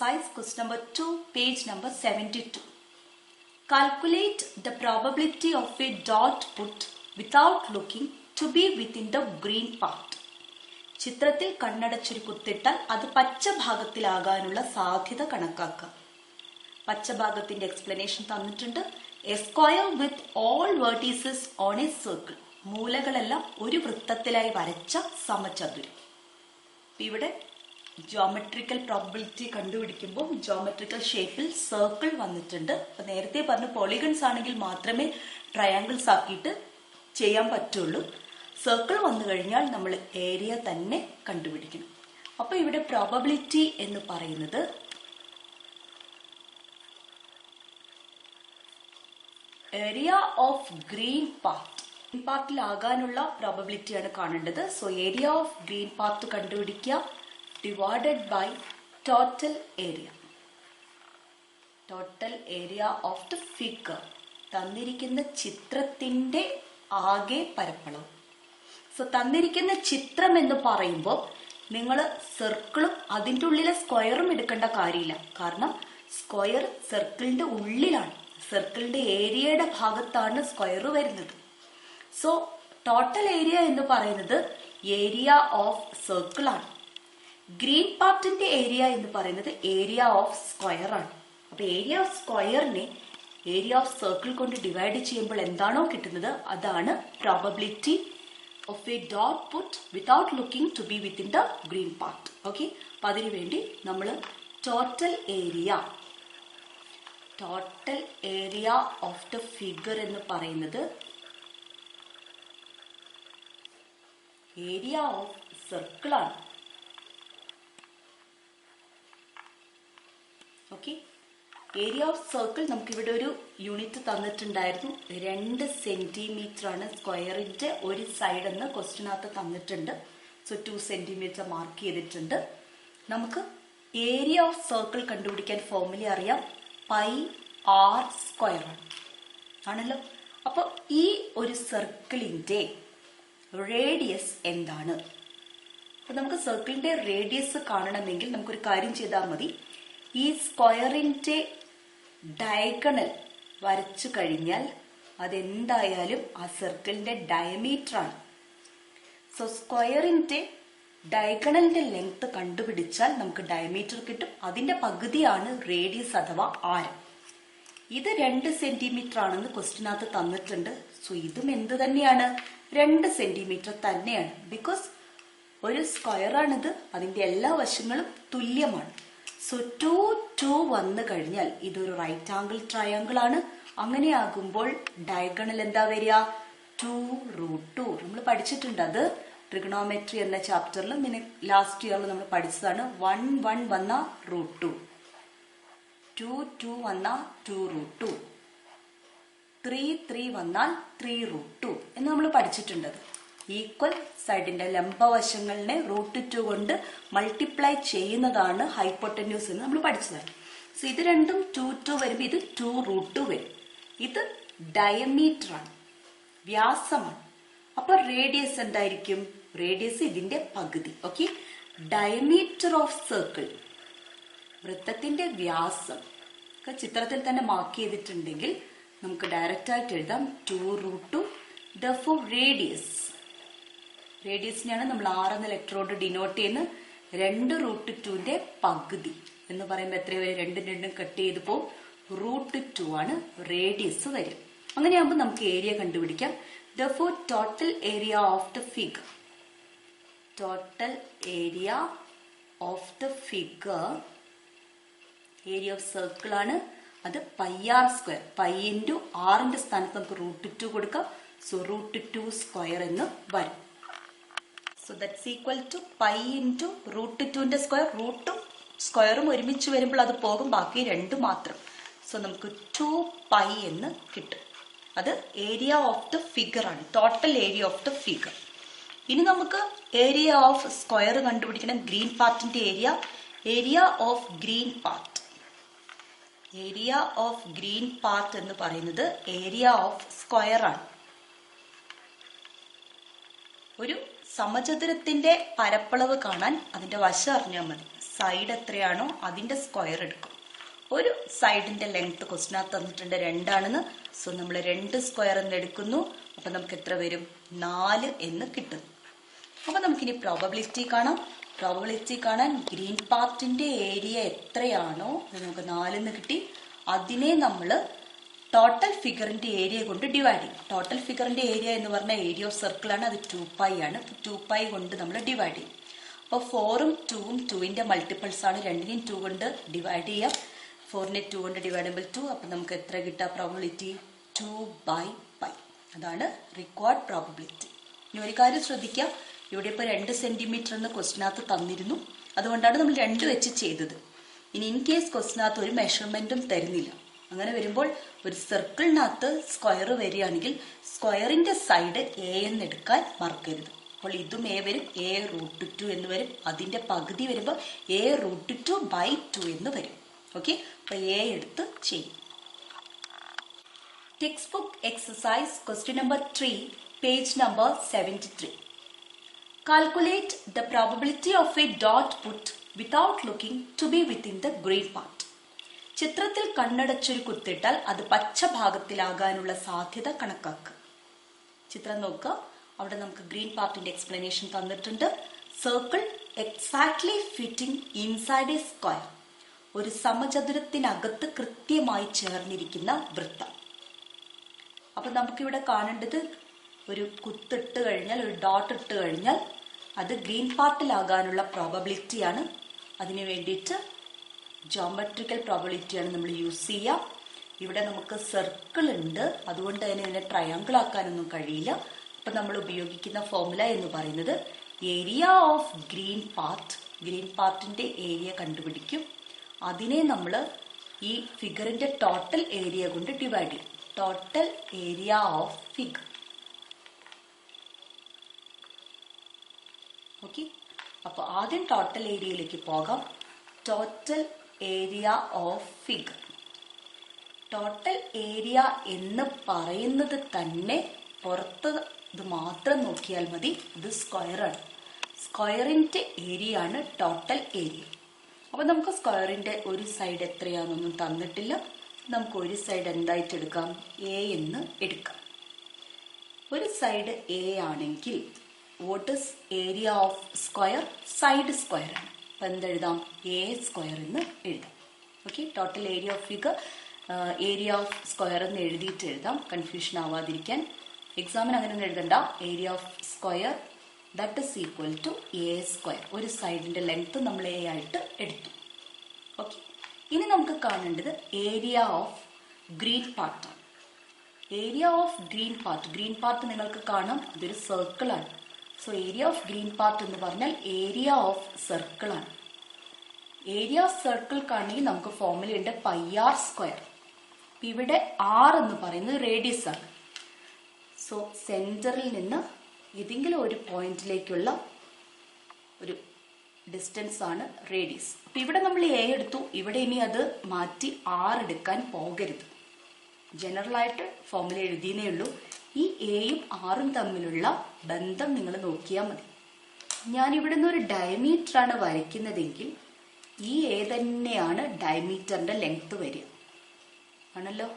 exercise question number 2, page number 72. Calculate the probability of a dot put without looking to be within the green part. ചിത്രത്തിൽ കണ്ണടച്ചൊരു കുത്തിട്ടാൽ അത് പച്ച ഭാഗത്തിലാകാനുള്ള സാധ്യത കണക്കാക്കുക. പച്ച ഭാഗത്തിന്റെ എക്സ്പ്ലനേഷൻ തന്നിട്ടുണ്ട്. A square with all vertices on a circle. മൂലകളെല്ലാം ഒരു വൃത്തത്തിലായി വരച്ച സമചതുരം. ഇവിടെ ജോമെട്രിക്കൽ പ്രോബബിലിറ്റി കണ്ടുപിടിക്കുമ്പോൾ ജോമെട്രിക്കൽ ഷേപ്പിൽ സർക്കിൾ വന്നിട്ടുണ്ട്. അപ്പൊ നേരത്തെ പറഞ്ഞ പോളിഗൺസ് ആണെങ്കിൽ മാത്രമേ ട്രയാങ്കിൾസ് ആക്കിയിട്ട് ചെയ്യാൻ പറ്റുള്ളൂ. സർക്കിൾ വന്നു കഴിഞ്ഞാൽ നമ്മൾ ഏരിയ തന്നെ കണ്ടുപിടിക്കണം. അപ്പൊ ഇവിടെ പ്രോബബിലിറ്റി എന്ന് പറയുന്നത് area of green part. Green പാർട്ടിലാകാനുള്ള പ്രോബബിലിറ്റിയാണ് കാണേണ്ടത്. So area of green part കണ്ടുപിടിക്കുക divided by total area. Total area of the figure. തന്നിരിക്കുന്ന ചിത്രത്തിന്റെ ആകെ പരപ്പളവ്. സോ തന്നിരിക്കുന്ന ചിത്രം എന്ന് പറയുമ്പോൾ നിങ്ങൾ സർക്കിളും അതിൻ്റെ ഉള്ളിലെ സ്ക്വയറും എടുക്കേണ്ട കാര്യമില്ല. കാരണം സ്ക്വയർ സർക്കിളിന്റെ ഉള്ളിലാണ്. സർക്കിളിന്റെ ഏരിയയുടെ ഭാഗത്താണ് സ്ക്വയർ വരുന്നത്. സോ ടോട്ടൽ ഏരിയ എന്ന് പറയുന്നത് ഏരിയ ഓഫ് സർക്കിൾ ആണ്. ഗ്രീൻ പാർട്ടിന്റെ ഏരിയ എന്ന് പറയുന്നത് ഏരിയ ഓഫ് സ്ക്വയർ ആണ്. അപ്പൊ ഏരിയ ഓഫ് സ്ക്വയറിനെ ഏരിയ ഓഫ് സർക്കിൾ കൊണ്ട് ഡിവൈഡ് ചെയ്യുമ്പോൾ എന്താണോ കിട്ടുന്നത് അതാണ് probability of a dot put without looking to be within the green part. Okay, അപ്പൊ അതിനുവേണ്ടി നമ്മൾ total area of the figure എന്ന് പറയുന്നത് ഏരിയ ഓഫ് സർക്കിൾ ആണ്. ഓക്കെ, ഏരിയ ഓഫ് സർക്കിൾ നമുക്ക് ഇവിടെ ഒരു യൂണിറ്റ് തന്നിട്ടുണ്ടായിരുന്നു. 2 സെന്റിമീറ്റർ ആണ് സ്ക്വയറിന്റെ ഒരു സൈഡ് എന്ന് ക്വസ്റ്റിനകത്ത് തന്നിട്ടുണ്ട്. സോ 2 സെന്റിമീറ്റർ മാർക്ക് ചെയ്തിട്ടുണ്ട്. നമുക്ക് ഏരിയ ഓഫ് സർക്കിൾ കണ്ടുപിടിക്കാൻ ഫോർമുല അറിയാം. പൈ ആർ സ്ക്വയർ ആണല്ലോ. അപ്പൊ ഈ ഒരു സർക്കിളിന്റെ റേഡിയസ് എന്താണ്? അപ്പൊ നമുക്ക് സർക്കിളിന്റെ റേഡിയസ് കാണണമെങ്കിൽ നമുക്കൊരു കാര്യം ചെയ്താൽ മതി. ഈ സ്ക്വയറിന്റെ ഡയഗണൽ വരച്ചു കഴിഞ്ഞാൽ അതെന്തായാലും ആ സർക്കിളിന്റെ ഡയമീറ്റർ ആണ്. സോ സ്ക്വയറിന്റെ ഡയഗണലിന്റെ ലെങ്ത് കണ്ടുപിടിച്ചാൽ നമുക്ക് ഡയമീറ്റർ കിട്ടും. അതിന്റെ പകുതിയാണ് റേഡിയസ് അഥവാ ആരം. ഇത് 2 സെന്റിമീറ്റർ ആണെന്ന് ക്വസ്റ്റിനകത്ത് തന്നിട്ടുണ്ട്. സോ ഇതും എന്ത് തന്നെയാണ്? 2 സെന്റിമീറ്റർ തന്നെയാണ്. ബിക്കോസ് ഒരു സ്ക്വയർ ആണിത്, അതിന്റെ എല്ലാ വശങ്ങളും തുല്യമാണ്. സോ 2 വന്നു കഴിഞ്ഞാൽ ഇതൊരു റൈറ്റ് ആംഗിൾ ട്രയാങ്കിൾ ആണ്. അങ്ങനെയാകുമ്പോൾ ഡയഗണൽ എന്താ വരിക? 2√2. നമ്മൾ പഠിച്ചിട്ടുണ്ട്. അത് ട്രിഗണോമെട്രി എന്ന ചാപ്റ്ററിൽ ലാസ്റ്റ് ഇയറിൽ നമ്മൾ പഠിച്ചതാണ്. 1 വന്ന √2, 2 വന്ന 2√2, 3 വന്നാൽ 3√2 എന്ന് നമ്മൾ പഠിച്ചിട്ടുണ്ട്. ഈക്വൽ സൈഡിന്റെ ലംബവശങ്ങളിനെ √2 കൊണ്ട് മൾട്ടിപ്ലൈ ചെയ്യുന്നതാണ് ഹൈപ്പോട്ടന്യൂസ് എന്ന് നമ്മൾ പഠിച്ചതാണ്. സോ ഇത് രണ്ടും 2 വരുമ്പോൾ ഇത് 2√2 വരും. ഇത് ഡയമീറ്റർ ആണ്, വ്യാസമാണ്. അപ്പൊ റേഡിയസ് എന്തായിരിക്കും? റേഡിയസ് ഇതിന്റെ പകുതി. ഓക്കെ, ഡയമീറ്റർ ഓഫ് സർക്കിൾ, വൃത്തത്തിന്റെ വ്യാസം ചിത്രത്തിൽ തന്നെ മാർക്ക് ചെയ്തിട്ടുണ്ടെങ്കിൽ നമുക്ക് ഡയറക്റ്റ് ആയിട്ട് എഴുതാം 2√2. therefore റേഡിയസിനെയാണ് നമ്മൾ 6 എന്ന ലെറ്ററോട് ഡിനോട്ട് ചെയ്യുന്നത്. 2√2ന്റെ പകുതി എന്ന് പറയുമ്പോൾ എത്ര വരെ? 2 കട്ട് ചെയ്ത് പോകും. √2 ആണ് റേഡിയസ് വരും. അങ്ങനെയാകുമ്പോൾ നമുക്ക് ഏരിയ കണ്ടുപിടിക്കാം. therefore total area of the figure, area of circle ആണ്. അത് pi r square. Pi into ആറിന്റെ സ്ഥാനത്ത് നമുക്ക് √2 കൊടുക്കാം. സോ √2 സ്ക്വയർ എന്ന് വരും. So that's equal to pi into √2ന്റെ സ്ക്വയർ. റൂട്ടും സ്ക്വയറും ഒരുമിച്ച് വരുമ്പോൾ അത് പോകും, ബാക്കി 2 മാത്രം. സോ നമുക്ക് 2π എന്ന് കിട്ടും. അത് ഏരിയ ഓഫ് ദ ഫിഗർ ആണ്, total area of the figure. ഇനി നമുക്ക് ഏരിയ ഓഫ് സ്ക്വയർ കണ്ടുപിടിക്കണം. ഗ്രീൻ പാർട്ടിന്റെ area of green part. Area of green part എന്ന് പറയുന്നത് ഏരിയ ഓഫ് സ്ക്വയർ ആണ്. ഒരു സമചതുരത്തിന്റെ പരപ്പളവ് കാണാൻ അതിന്റെ വശം അറിഞ്ഞാൽ മതി. സൈഡ് എത്രയാണോ അതിന്റെ സ്ക്വയർ എടുക്കും. ഒരു സൈഡിന്റെ ലെങ്ത് ക്വസ്റ്റിനകത്ത് തന്നിട്ടുണ്ട് 2 ആണെന്ന്. സോ നമ്മൾ 2 സ്ക്വയർ എന്ന് എടുക്കുന്നു. അപ്പൊ നമുക്ക് എത്ര വരും? 4 എന്ന് കിട്ടുന്നു. അപ്പൊ നമുക്കിനി പ്രോബബിലിറ്റി കാണാം. പ്രോബബിലിറ്റി കാണാൻ ഗ്രീൻ പാർട്ടിന്റെ ഏരിയ എത്രയാണോ അത് നമുക്ക് 4 എന്ന് കിട്ടി. അതിനെ നമ്മൾ ടോട്ടൽ ഫിഗറിന്റെ ഏരിയ കൊണ്ട് ഡിവൈഡ് ചെയ്യും. ടോട്ടൽ ഫിഗറിന്റെ ഏരിയ എന്ന് പറഞ്ഞാൽ ഏരിയ ഓഫ് സർക്കിൾ ആണ്. അത് 2π ആണ്. 2π കൊണ്ട് നമ്മൾ ഡിവൈഡ് ചെയ്യും. അപ്പോൾ 4ഉം 2ഉം 2ന്റെ മൾട്ടിപ്പിൾസ് ആണ്. 2നെയും 2 കൊണ്ട് ഡിവൈഡ് ചെയ്യാം. 4നെ 2 കൊണ്ട് ഡിവൈഡ് ചെയ്യുമ്പോൾ 2. അപ്പം നമുക്ക് എത്ര കിട്ടുക പ്രോബബിലിറ്റി? 2/π. അതാണ് റിക്വയർഡ് പ്രോബബിലിറ്റി. ഇനി ഒരു കാര്യം ശ്രദ്ധിക്കാം, ഇവിടെ ഇപ്പോൾ 2 സെന്റിമീറ്റർ എന്ന് ക്വസ്റ്റിനകത്ത് തന്നിരുന്നു. അതുകൊണ്ടാണ് നമ്മൾ 2 വെച്ച് ചെയ്തത്. ഇനി ഇൻ കേസ് ക്വസ്റ്റിനകത്ത് ഒരു മെഷർമെന്റും തരുന്നില്ല. അങ്ങനെ വരുമ്പോൾ ഒരു സർക്കിളിനകത്ത് സ്ക്വയർ വരികയാണെങ്കിൽ സ്ക്വയറിന്റെ സൈഡ് എ എന്ന് എടുക്കാൻ മറക്കരുത്. അപ്പോൾ ഇതും എ വരും, a√2 എന്ന് വരും. അതിന്റെ പകുതി വരുമ്പോൾ a√2/2 എന്ന് വരും. ഓക്കെ, അപ്പൊ എ എടുത്ത് ചെയ്യും. Text book exercise question number 3, page number 73. Calculate the probability of a dot put without looking to be within the green part. ചിത്രത്തിൽ കണ്ണടച്ചൊരു കുത്തിട്ടാൽ അത് പച്ച ഭാഗത്തിലാകാനുള്ള സാധ്യത കണക്കാക്കുക. ചിത്രം നോക്കുക. അവിടെ നമുക്ക് ഗ്രീൻ പാർട്ടിന്റെ എക്സ്പ്ലനേഷൻ തന്നിട്ടുണ്ട്. Circle exactly fitting inside A square. ഒരു സമചതുരത്തിനകത്ത് കൃത്യമായി ചേർന്നിരിക്കുന്ന വൃത്തം. അപ്പൊ നമുക്കിവിടെ കാണേണ്ടത് ഒരു കുത്തിട്ട് കഴിഞ്ഞാൽ, ഒരു ഡോട്ട് ഇട്ട് കഴിഞ്ഞാൽ അത് ഗ്രീൻ പാർട്ടിലാകാനുള്ള പ്രോബബിലിറ്റിയാണ്. അതിനു വേണ്ടിയിട്ട് ജോമെട്രിക്കൽ പ്രോബബിലിറ്റിയാണ് നമ്മൾ യൂസ് ചെയ്യുക. ഇവിടെ നമുക്ക് സർക്കിൾ ഉണ്ട്, അതുകൊണ്ട് തന്നെ ഇതിനെ ട്രയാങ്കിൾ ആക്കാനൊന്നും കഴിയില്ല. അപ്പൊ നമ്മൾ ഉപയോഗിക്കുന്ന ഫോർമുല എന്ന് പറയുന്നത് area of green part. Green പാർട്ടിന്റെ ഏരിയ കണ്ടുപിടിക്കും. അതിനെ നമ്മൾ ഈ ഫിഗറിന്റെ ടോട്ടൽ ഏരിയ കൊണ്ട് ഡിവൈഡ് ചെയ്യും. Total area of figure. Okay, അപ്പൊ ആദ്യം ടോട്ടൽ ഏരിയയിലേക്ക് പോകാം. Total area of figure. Total area എന്ന് പറയുന്നത് തന്നെ പുറത്ത് ഇത് മാത്രം നോക്കിയാൽ മതി. ഇത് സ്ക്വയറാണ്. സ്ക്വയറിന്റെ ഏരിയ ആണ് ടോട്ടൽ ഏരിയ. അപ്പൊ നമുക്ക് സ്ക്വയറിന്റെ ഒരു സൈഡ് എത്രയാണെന്നൊന്നും തന്നിട്ടില്ല. നമുക്ക് ഒരു സൈഡ് എന്തായിട്ട് എടുക്കാം? എ എന്ന് എടുക്കാം. ഒരു സൈഡ് എ ആണെങ്കിൽ what is area of square? Side square ആണ്. അപ്പൊ എന്തെഴുതാം? എ സ്ക്വയർ എന്ന് എഴുതാം. Okay, total area of figure area of square എന്ന് എഴുതിയിട്ട് എഴുതാം, കൺഫ്യൂഷൻ ആവാതിരിക്കാൻ. എക്സാമിന് അങ്ങനെ ഒന്നും എഴുതണ്ട. Area of square that is equal to a square. ഒരു സൈഡിന്റെ ലെങ്ത് നമ്മൾ എ ആയിട്ട് എടുത്തു. ഓക്കെ, ഇനി നമുക്ക് കാണേണ്ടത് ഏരിയ ഓഫ് ഗ്രീൻ പാർട്ടാണ്. Area of green part. Green part നിങ്ങൾക്ക് കാണാം, അതൊരു സർക്കിൾ ആണ്. So area of green part എന്ന് പറഞ്ഞാൽ ഏരിയ ഓഫ് സർക്കിൾ ആണ്. ഏരിയ ഓഫ് സർക്കിൾ കാണണമെങ്കിൽ നമുക്ക് ഫോർമുലയുണ്ട് πr സ്ക്വയർ. ഇവിടെ r എന്ന് പറയുന്നത് റേഡിയസ് ആണ്. സോ സെന്ററിൽ നിന്ന് ഏതെങ്കിലും ഒരു പോയിന്റിലേക്കുള്ള ഒരു ഡിസ്റ്റൻസ് ആണ് റേഡിയസ്. അപ്പൊ ഇവിടെ നമ്മൾ എ എടുത്തു. ഇവിടെ ഇനി അത് മാറ്റി r എടുക്കാൻ പോകരുത്. ജനറൽ ആയിട്ട് ഫോർമുല എഴുതിയേ ഉള്ളൂ. ഈ എയും ആറും തമ്മിലുള്ള ബന്ധം നിങ്ങൾ നോക്കിയാൽ മതി. ഞാൻ ഇവിടെ നിന്ന് ഒരു ഡയമീറ്റർ ആണ് വരയ്ക്കുന്നതെങ്കിൽ ഈ എ തന്നെയാണ് ഡയമീറ്ററിന്റെ ലെങ്ത് വരിക. ആണല്ലോ.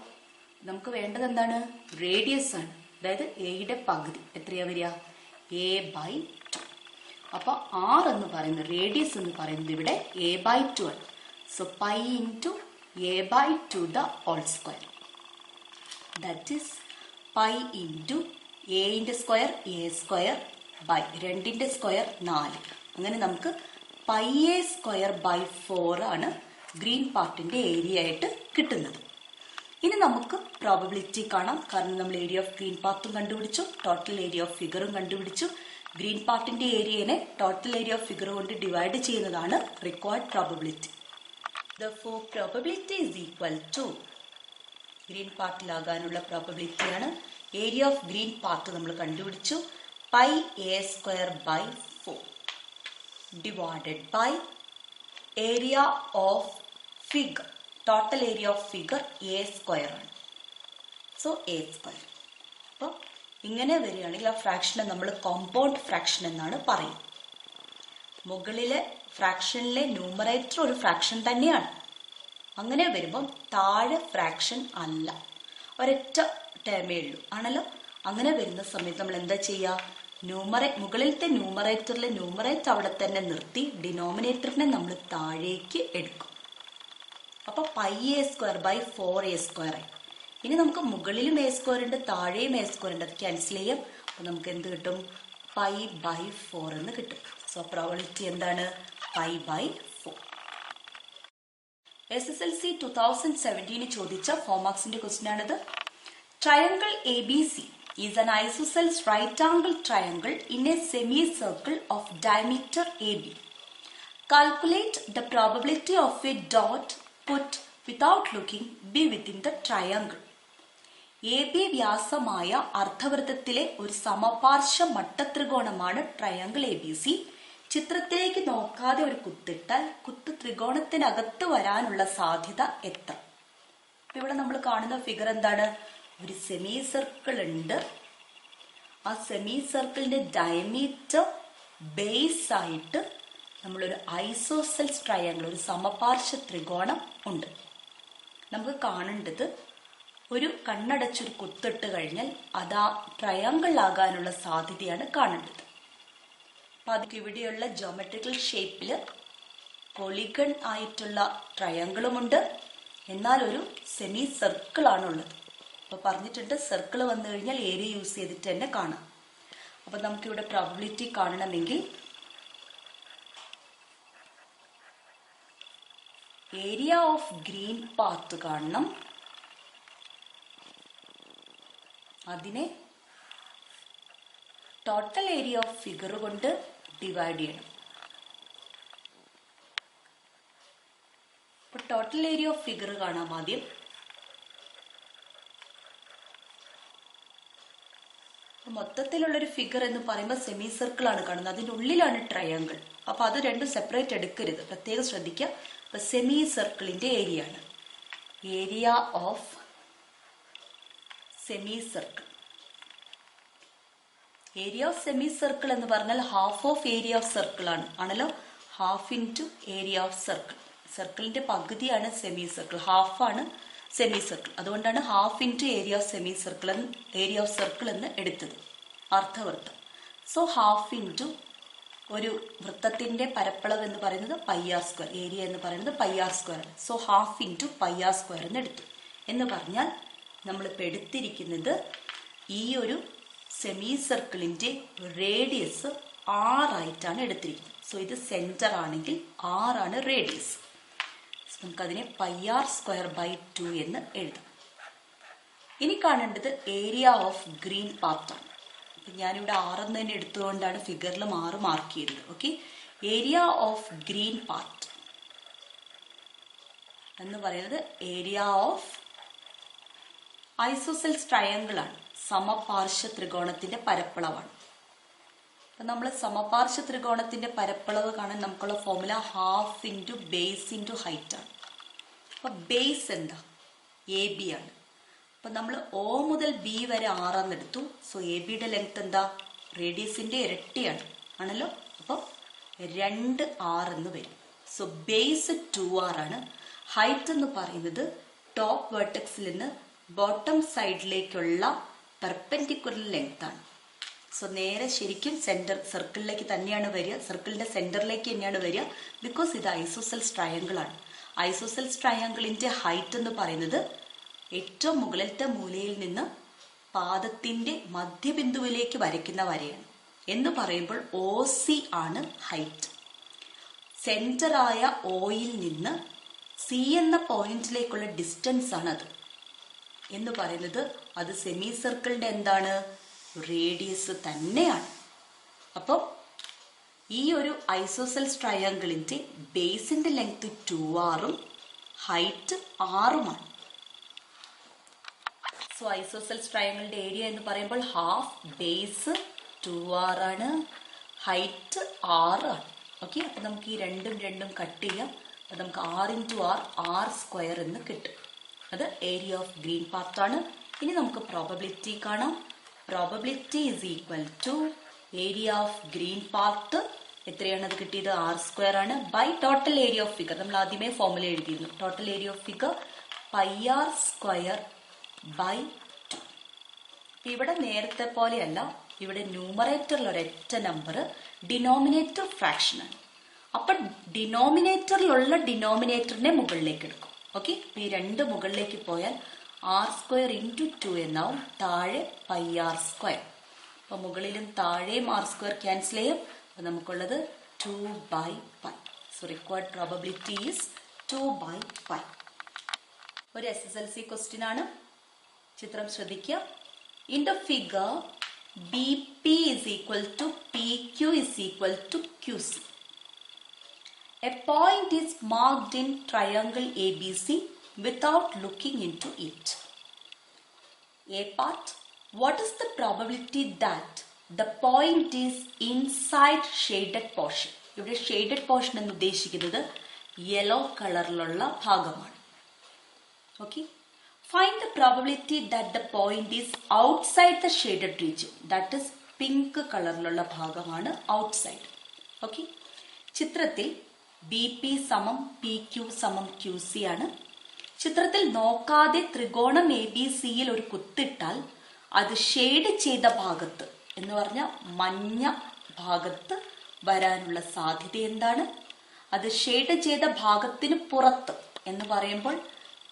നമുക്ക് വേണ്ടത് എന്താണ്? റേഡിയസ് ആണ്. അതായത് എയുടെ പകുതി എത്രയാ വരിക? a/2. അപ്പൊ r എന്ന് പറയുന്നത്, റേഡിയസ് എന്ന് പറയുന്നത് ഇവിടെ a/2 ആണ്. So π × a/2 the whole square. That is π × a ന്റെ സ്ക്വയർ a സ്ക്വയർ ബൈ 2ന്റെ സ്ക്വയർ 4. അങ്ങനെ നമുക്ക് πa²/4 ആണ് ഗ്രീൻ പാർട്ടിന്റെ ഏരിയ ആയിട്ട് കിട്ടുന്നത്. ഇനി നമുക്ക് പ്രോബബിലിറ്റി കാണാം. കാരണം നമ്മൾ ഏരിയ ഓഫ് ഗ്രീൻ പാർട്ടും കണ്ടുപിടിച്ചു, ടോട്ടൽ ഏരിയ ഓഫ് ഫിഗറും കണ്ടുപിടിച്ചു. ഗ്രീൻ പാർട്ടിന്റെ ഏരിയനെ ടോട്ടൽ ഏരിയ ഓഫ് ഫിഗർ കൊണ്ട് ഡിവൈഡ് ചെയ്യുന്നതാണ് required probability. Therefore, probability is equal to green പാർട്ടിലാകാനുള്ള പ്രോബബിലിറ്റിയാണ്. ഏരിയ ഓഫ് ഗ്രീൻ പാർട്ട് നമ്മൾ കണ്ടുപിടിച്ചു. πa²/4 divided by area of figure. Total area of figure a square ആണ്. So a square. അപ്പോൾ ഇങ്ങനെ വരികയാണെങ്കിൽ ആ ഫ്രാക്ഷനെ നമ്മൾ കോമ്പൗണ്ട് ഫ്രാക്ഷൻ എന്നാണ് പറയുന്നത്. മുകളിലെ ഫ്രാക്ഷനിലെ ന്യൂമറേറ്റർ ഒരു ഫ്രാക്ഷൻ തന്നെയാണ്. അങ്ങനെ വരുമ്പം താഴെ ഫ്രാക്ഷൻ അല്ല, ഒരൊറ്റ ടേമേ ഉള്ളൂ ആണല്ലോ. അങ്ങനെ വരുന്ന സമയത്ത് നമ്മൾ എന്താ ചെയ്യുക, മുകളിലത്തെ ന്യൂമറേറ്ററിലെ ന്യൂമറേറ്റർ അവിടെ തന്നെ നിർത്തി ഡിനോമിനേറ്ററിനെ നമ്മൾ താഴേക്ക് എടുക്കും. അപ്പൊ πa²/4a². ഇനി നമുക്ക് മുകളിലും a² ഉണ്ട്, താഴെയും a² ഉണ്ട്. അത് ക്യാൻസൽ ചെയ്യാം. അപ്പൊ നമുക്ക് എന്ത് കിട്ടും, π/4 എന്ന് കിട്ടും. സോ പ്രോബബിലിറ്റി എന്താണ്, π/4. SSLC 2017 ചോദിച്ച 4 മാർക്സിന്റെ ക്വസ്റ്റ്യൻ ആണിത്. Triangle ABC is an isosceles right angle triangle in a semicircle of diameter AB. Calculate the probability of a dot put without looking be within the triangle. AB വ്യാസമായ അർദ്ധവൃത്തത്തിലെ ഒരു സമപാർശ്വ മട്ടത്രികോണമാണ് triangle ABC. ചിത്രത്തിലേക്ക് നോക്കാതെ ഒരു കുത്തിട്ടാൽ കുത്ത് ത്രികോണത്തിനകത്ത് വരാനുള്ള സാധ്യത എത്ര? ഇവിടെ നമ്മൾ കാണുന്ന ഫിഗർ എന്താണ്, ഒരു സെമി സർക്കിൾ ഉണ്ട്. ആ സെമി സർക്കിളിന്റെ ഡയമീറ്റർ ബേസ് ആയിട്ട് നമ്മളൊരു ഐസോസെൽസ് ട്രയാങ്കിൾ, ഒരു സമപാർശ്വ ത്രികോണം ഉണ്ട്. നമുക്ക് കാണേണ്ടത് ഒരു കണ്ണടച്ചൊരു കുത്തിട്ട് കഴിഞ്ഞാൽ അത് ആ ട്രയാങ്കിൾ ആകാനുള്ള സാധ്യതയാണ് കാണേണ്ടത്. അപ്പൊ അത് ഇവിടെയുള്ള ജോമെട്രിക്കൽ ഷേപ്പില് പോളിഗൺ ആയിട്ടുള്ള ട്രയാങ്കിളുമുണ്ട്, എന്നാൽ ഒരു സെമി സർക്കിൾ ആണുള്ളത്. അപ്പൊ പറഞ്ഞിട്ടുണ്ട് സർക്കിൾ വന്നു കഴിഞ്ഞാൽ ഏരിയ യൂസ് ചെയ്തിട്ട് തന്നെ കാണാം. അപ്പൊ നമുക്കിവിടെ പ്രോബബിലിറ്റി കാണണമെങ്കിൽ ഏരിയ ഓഫ് ഗ്രീൻ പാത്ത് കാണണം. അതിനെ ടോട്ടൽ ഏരിയ ഓഫ് ഫിഗർ കൊണ്ട് ഡിവൈഡ് ചെയ്യണം. അപ്പൊ ടോട്ടൽ ഏരിയ ഓഫ് ഫിഗർ കാണാം ആദ്യം. മൊത്തത്തിലുള്ളൊരു ഫിഗർ എന്ന് പറയുമ്പോൾ സെമി സർക്കിൾ ആണ് കാണുന്നത്, അതിൻ്റെ ഉള്ളിലാണ് ട്രയാങ്കിൾ. അപ്പൊ അത് രണ്ടും സെപ്പറേറ്റ് എടുക്കരുത്, പ്രത്യേകം ശ്രദ്ധിക്കുക. അപ്പൊ സെമി സർക്കിളിന്റെ ഏരിയ ആണ് area of semi circle. Area of semi circle എന്ന് പറഞ്ഞാൽ half of area of circle ആണല്ലോ. Half into area of circle. സർക്കിളിന്റെ പകുതിയാണ് സെമി സർക്കിൾ, ഹാഫ് ആണ് സെമി സർക്കിൾ. അതുകൊണ്ടാണ് half into area of semi circle area of circle എന്ന് എടുത്തത്, അർദ്ധവൃത്തം. So half into ഒരു വൃത്തത്തിന്റെ പരപ്പളവ് എന്ന് പറയുന്നത് πr², ഏരിയ എന്ന് പറയുന്നത് πr². So half into πr² എന്ന് എടുത്തു. എന്ന് പറഞ്ഞാൽ നമ്മളിപ്പോൾ എടുത്തിരിക്കുന്നത് ഈ ഒരു സെമി സർക്കിളിന്റെ റേഡിയസ് 6 ആയിട്ടാണ് എടുത്തിരിക്കുന്നത്. സോ ഇത് സെന്റർ ആണെങ്കിൽ 6 ആണ് റേഡിയസ്. നമുക്കതിനെ πr²/2 എന്ന് എഴുതാം. ഇനി കാണേണ്ടത് ഏരിയ ഓഫ് ഗ്രീൻ പാർട്ടാണ്. ഞാനിവിടെ 6 എന്ന് തന്നെ എടുത്തുകൊണ്ടാണ് ഫിഗറിൽ 6 മാർക്ക് ചെയ്തത്. Okay, area of green part എന്ന് പറയുന്നത് ഏരിയ ഓഫ് ഐസോസെൽസ് ട്രയാങ്കിൾ ആണ്, സമപാർശ്വ ത്രികോണത്തിന്റെ പരപ്പളവാണ്. അപ്പൊ നമ്മൾ സമപാർശ്വ ത്രികോണത്തിന്റെ പരപ്പളവ് കാണാൻ നമുക്കുള്ള formula half into base into height ആണ്. അപ്പൊ ബേസ് എന്താ, AB ആണ്. അപ്പൊ നമ്മൾ O മുതൽ B വരെ 6 എടുത്തു. സോ AB ലെങ്ത് എന്താ, റേഡിയസിന്റെ ഇരട്ടിയാണ് ആണല്ലോ. അപ്പം 2r എന്ന് വരും. സോ ബേസ് 2r ആണ്. ഹൈറ്റ് എന്ന് പറയുന്നത് ടോപ്പ് വെർട്ടെക്സിൽ നിന്ന് ബോട്ടം സൈഡിലേക്കുള്ള പെർപെൻഡിക്കുലർ ലെങ്ത് ആണ്. സോ നേരെ ശരിക്കും സെന്റർ സർക്കിളിലേക്ക് തന്നെയാണ് വരിക, സർക്കിളിന്റെ സെന്ററിലേക്ക് തന്നെയാണ് വരിക. ബിക്കോസ് ഇത് ഐസോസെൽസ് ട്രയാങ്കിൾ ആണ്. ഐസോസെൽസ് ട്രയാങ്കിളിന്റെ ഹൈറ്റ് എന്ന് പറയുന്നത് ഏറ്റവും മുകളിലത്തെ മൂലയിൽ നിന്ന് പാദത്തിന്റെ മധ്യബിന്ദുവിലേക്ക് വരയ്ക്കുന്ന വരയാണ്. എന്ന് പറയുമ്പോൾ OC ആണ് ഹൈറ്റ്. സെന്ററായ Oയിൽ നിന്ന് C എന്ന പോയിന്റിലേക്കുള്ള ഡിസ്റ്റൻസ് ആണ് അത്. എന്ന് പറയുന്നത് അത് സെമി സർക്കിളിന്റെ എന്താണ്, റേഡിയസ് തന്നെയാണ്. അപ്പം ഈ ഒരു ഐസോസെൽസ് ട്രയാങ്കിളിന്റെ ബേസിന്റെ length 2r height 6 so isosceles ട്രയാങ്കിളിന്റെ ഏരിയ എന്ന് പറയുമ്പോൾ ഹാഫ്, ബേസ് 2r ആണ്, ഹൈറ്റ് 6 ആണ്. ഓക്കെ, അപ്പൊ നമുക്ക് ഈ രണ്ടും കട്ട് ചെയ്യാം. അപ്പൊ നമുക്ക് r ഇൻറ്റു r² എന്ന് കിട്ടും. അത് ഏരിയ ഓഫ് ഗ്രീൻ പാർട്ട് ആണ്. ഇനി നമുക്ക് പ്രോബബിലിറ്റി കാണാം. Probability is equal to area of green part എത്രയാണ് അത് കിട്ടിയത്? r² ആണ് by total area of figure. നമ്മൾ ആദ്യമേ ഫോർമുല എഴുതിയിരുന്നു. Total area of figure πr² by 2. ഇവിടെ നേരത്തെ പോലെയല്ല, ഇവിടെ ന്യൂമറേറ്ററിൽ ഒരൊറ്റ നമ്പർ, ഡിനോമിനേറ്റർ ഫ്രാക്ഷൻ ആണ്. അപ്പൊ ഡിനോമിനേറ്ററിലുള്ള ഡിനോമിനേറ്ററിനെ മുകളിലേക്ക് എടുക്കും. ഓക്കെ, ഈ രണ്ട് മുകളിലേക്ക് പോയാൽ r² × 2 എന്നാവും. താഴെ πr². അപ്പൊ മുകളിലും താഴെയും r² ക്യാൻസൽ ചെയ്യും. അപ്പൊ നമുക്കുള്ളത് 2/π. So required probability is 2/π. ഒരു SSLC ക്വസ്റ്റ്യൻ ആണ്. ചിത്രം ശ്രദ്ധിക്കുക. In the figure BP is equal to PQ is equal to QC. A point is marked in triangle ABC without looking into it. A part, what is the probability that the point is inside shaded portion? ഇവിടെ shaded portion എന്ന് ഉദ്ദേശിക്കുന്നത് yellow കളറിലുള്ള ഭാഗമാണ്. Okay. Find the probability that the point is outside the shaded region. That is pink കളറിലുള്ള ഭാഗമാണ് outside. Okay. ചിത്രത്തിൽ BP സമം PQ സമം QC ആണ്. ചിത്രത്തിൽ നോക്കാതെ ത്രികോണം ABCയിൽ ഒരു കുത്തിട്ടാൽ അത് ഷെയ്ഡ് ചെയ്ത ഭാഗത്ത് എന്ന് പറഞ്ഞാൽ മഞ്ഞ ഭാഗത്ത് വരാനുള്ള സാധ്യത എന്താണ്? അത് ഷെയ്ഡ് ചെയ്ത ഭാഗത്തിന് പുറത്ത് എന്ന് പറയുമ്പോൾ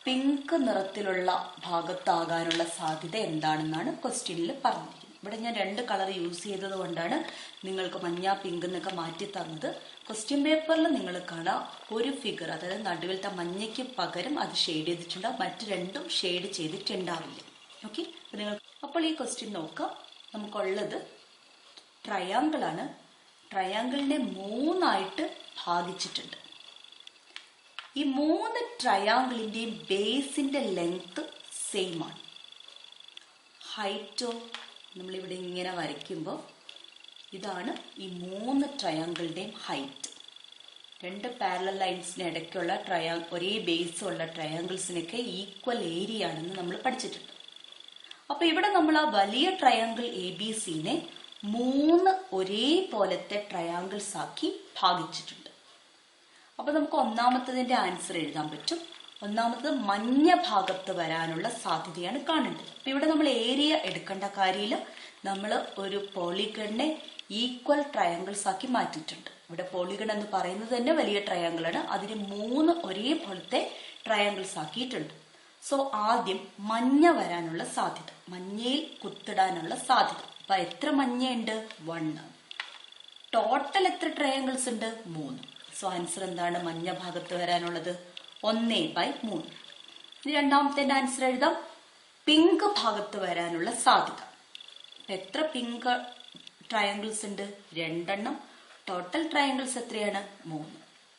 പിങ്ക് നിറത്തിലുള്ള ഭാഗത്താകാനുള്ള സാധ്യത എന്താണെന്നാണ് ക്വസ്റ്റ്യനിൽ പറഞ്ഞിരിക്കുന്നത്. ഇവിടെ ഞാൻ രണ്ട് കളർ യൂസ് ചെയ്തത് കൊണ്ടാണ് നിങ്ങൾക്ക് മഞ്ഞ പിങ്ക് എന്നൊക്കെ മാറ്റി തന്നത്. ക്വസ്റ്റ്യൻ പേപ്പറിൽ നിങ്ങൾ കാണാം ഒരു ഫിഗർ, അതായത് നടുവിലത്തെ മഞ്ഞയ്ക്ക് പകരം അത് ഷെയ്ഡ് ചെയ്തിട്ടുണ്ടാവും, മറ്റു രണ്ടും ഷെയ്ഡ് ചെയ്തിട്ടുണ്ടാവില്ല. ഓക്കെ, അപ്പോൾ ഈ ക്വസ്റ്റ്യൻ നോക്കാം. നമുക്കുള്ളത് ട്രയാങ്കിൾ ആണ്. ട്രയാങ്കിളിനെ 3 ഭാഗിച്ചിട്ടുണ്ട്. ഈ 3 ട്രയാങ്കിളിന്റെയും ബേസിന്റെ ലെങ്ത് സെയിം ആണ്. ഹൈറ്റോ നമ്മളിവിടെ ഇങ്ങനെ വരയ്ക്കുമ്പോൾ ഇതാണ് ഈ 3 ട്രയാങ്കിളിന്റെയും ഹൈറ്റ്. 2 പാരലൽ ലൈൻസിന് ഇടയ്ക്കുള്ള ഒരേ ബേസ് ഉള്ള ട്രയാങ്കിൾസിനൊക്കെ ഈക്വൽ ഏരിയ ആണെന്ന് നമ്മൾ പഠിച്ചിട്ടുണ്ട്. അപ്പൊ ഇവിടെ നമ്മൾ ആ വലിയ ട്രയാങ്കിൾ ABCനെ 3 ഒരേപോലത്തെ ട്രയാങ്കിൾസ് ആക്കി ഭാഗിച്ചിട്ടുണ്ട്. അപ്പൊ നമുക്ക് ഒന്നാമത്തതിന്റെ ആൻസർ എഴുതാൻ പറ്റും. ഒന്നാമത്തത് മഞ്ഞ ഭാഗത്ത് വരാനുള്ള സാധ്യതയാണ് കാണേണ്ടത്. അപ്പൊ ഇവിടെ നമ്മൾ ഏരിയ എടുക്കേണ്ട കാര്യമില്ല. നമ്മൾ ഒരു പോളിഗണിനെ ഈക്വൽ ട്രയാങ്കിൾസ് ആക്കി മാറ്റിയിട്ടുണ്ട്. ഇവിടെ പോളിഗൺ എന്ന് പറയുന്നത് തന്നെ വലിയ ട്രയാങ്കിൾ ആണ്. അതിന് 3 ഒരേപോലത്തെ ട്രയാങ്കിൾസ് ആക്കിയിട്ടുണ്ട്. സോ ആദ്യം മഞ്ഞ വരാനുള്ള സാധ്യത, മഞ്ഞയിൽ കുത്തിടാനുള്ള സാധ്യത. അപ്പൊ എത്ര മഞ്ഞയുണ്ട്? 1. ടോട്ടൽ എത്ര ട്രയാങ്കിൾസ് ഉണ്ട്? 3. സോ ആൻസർ എന്താണ്? മഞ്ഞ ഭാഗത്ത് വരാനുള്ളത് 1/3. ഇനി രണ്ടാമത്തെ ആൻസർ എഴുതാം. പിങ്ക് ഭാഗത്ത് വരാനുള്ള സാധ്യത. എത്ര പിങ്ക് ട്രയാങ്കിൾസ് ഉണ്ട്? 2. ടോട്ടൽ ട്രയാങ്കിൾസ് എത്രയാണ്? 3.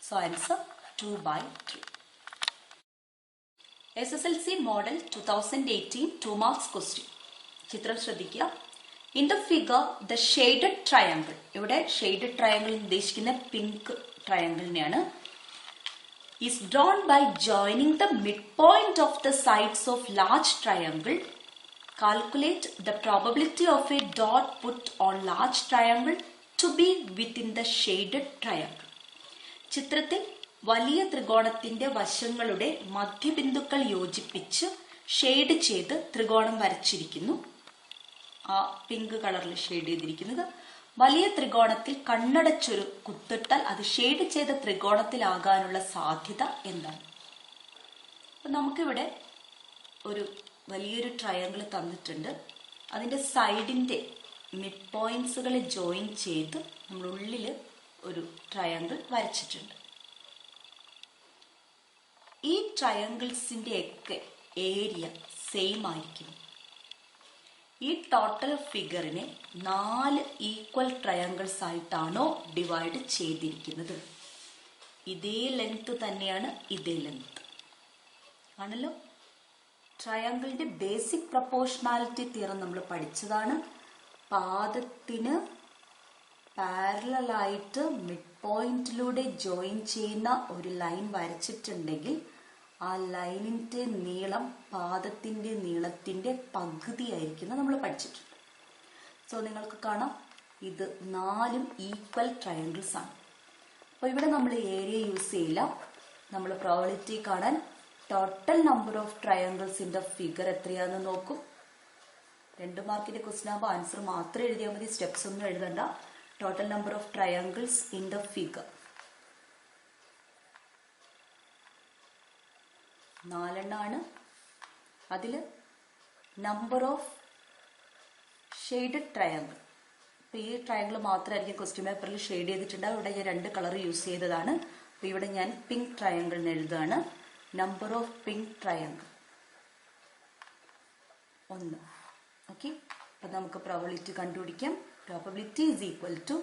So answer 2/3. SSLC model 2018 2 marks question. ചിത്രം ശ്രദ്ധിക്കുക. In the figure the shaded triangle, ഇവിടെ ഷെയ്ഡഡ് ട്രയാങ്കിൾ ഉദ്ദേശിക്കുന്ന pink ട്രയാങ്കിളിനെയാണ്, is drawn by joining the midpoint of the sides of large triangle. Calculate the probability of a dot put on large triangle to be within the shaded triangle. ചിത്രത്തിൽ വലിയ ത്രികോണത്തിന്റെ വശങ്ങളുടെ മധ്യബിന്ദുക്കൾ യോജിപ്പിച്ച് shade ചെയ്ത് ത്രികോണം വരച്ചിരിക്കുന്നു. ആ pink കളറിൽ shade ചെയ്തിരിക്കുന്നത്. വലിയ ത്രികോണത്തിൽ കണ്ണടച്ചൊരു കുത്തിട്ടാൽ അത് ഷെയ്ഡ് ചെയ്ത ത്രികോണത്തിലാകാനുള്ള സാധ്യത എന്താണ്? അപ്പൊ നമുക്കിവിടെ ഒരു വലിയൊരു ട്രയാങ്കിൾ തന്നിട്ടുണ്ട്. അതിന്റെ സൈഡിന്റെ മിഡ് പോയിന്റ്സുകളെ ജോയിൻ ചെയ്ത് നമ്മൾ ഉള്ളിൽ ഒരു ട്രയാങ്കിൾ വരച്ചിട്ടുണ്ട്. ഈ ട്രയാങ്കിൾസിന്റെ ഒക്കെ ഏരിയ സെയിം ആയിരിക്കും. ഈ ടോട്ടൽ ഫിഗറിനെ 4 ഈക്വൽ ട്രയാങ്കിൾസ് ആയിട്ടാണോ ഡിവൈഡ് ചെയ്തിരിക്കുന്നത്? ഇതേ ലെങ്ത് തന്നെയാണ്, ഇതേ ലെങ്ത് ആണല്ലോ. ട്രയാങ്കിളിന്റെ ബേസിക് പ്രൊപ്പോർഷണാലിറ്റി തിയറം നമ്മൾ പഠിച്ചതാണ്. പാദത്തിന് പാരലലായിട്ട് മിഡ് പോയിന്റിലൂടെ ജോയിൻ ചെയ്യുന്ന ഒരു ലൈൻ വരച്ചിട്ടുണ്ടെങ്കിൽ ആ ലൈനിന്റെ നീളം പാദത്തിന്റെ നീളത്തിന്റെ പകുതിയായിരിക്കും നമ്മൾ പഠിച്ചിട്ടുണ്ട്. സോ നിങ്ങൾക്ക് കാണാം ഇത് 4 ഈക്വൽ ട്രയാങ്കിൾസ് ആണ്. അപ്പോൾ ഇവിടെ നമ്മൾ ഏരിയ യൂസ് ചെയ്യില്ല. നമ്മൾ പ്രോബബിലിറ്റി കാണാൻ total number of triangles in the figure എത്രയാണെന്ന് നോക്കും. 2 മാർക്കിന്റെ ക്വസ്റ്റ്യൻ ആകുമ്പോൾ ആൻസർ മാത്രം എഴുതിയാൽ മതി, സ്റ്റെപ്സ് ഒന്നും എഴുതണ്ട. Total number of triangles in the figure 4 എണ്ണമാണ്. അതിൽ നമ്പർ ഓഫ് ഷെയ്ഡഡ് ട്രയാങ്കിൾ, അപ്പോൾ ഈ ട്രയാങ്കിൾ മാത്രമായിരിക്കും ക്വസ്റ്റ്യൻ പേപ്പറിൽ ഷെയ്ഡ് ചെയ്തിട്ടുണ്ടാവും. ഇവിടെ ഞാൻ 2 കളർ യൂസ് ചെയ്തതാണ്. അപ്പോൾ ഇവിടെ ഞാൻ പിങ്ക് ട്രയാങ്കിൾ എന്ന് എഴുതുകയാണ്. Number of pink triangle 1. Okay, അപ്പം നമുക്ക് പ്രോബബിലിറ്റി കണ്ടുപിടിക്കാം. Probability is equal to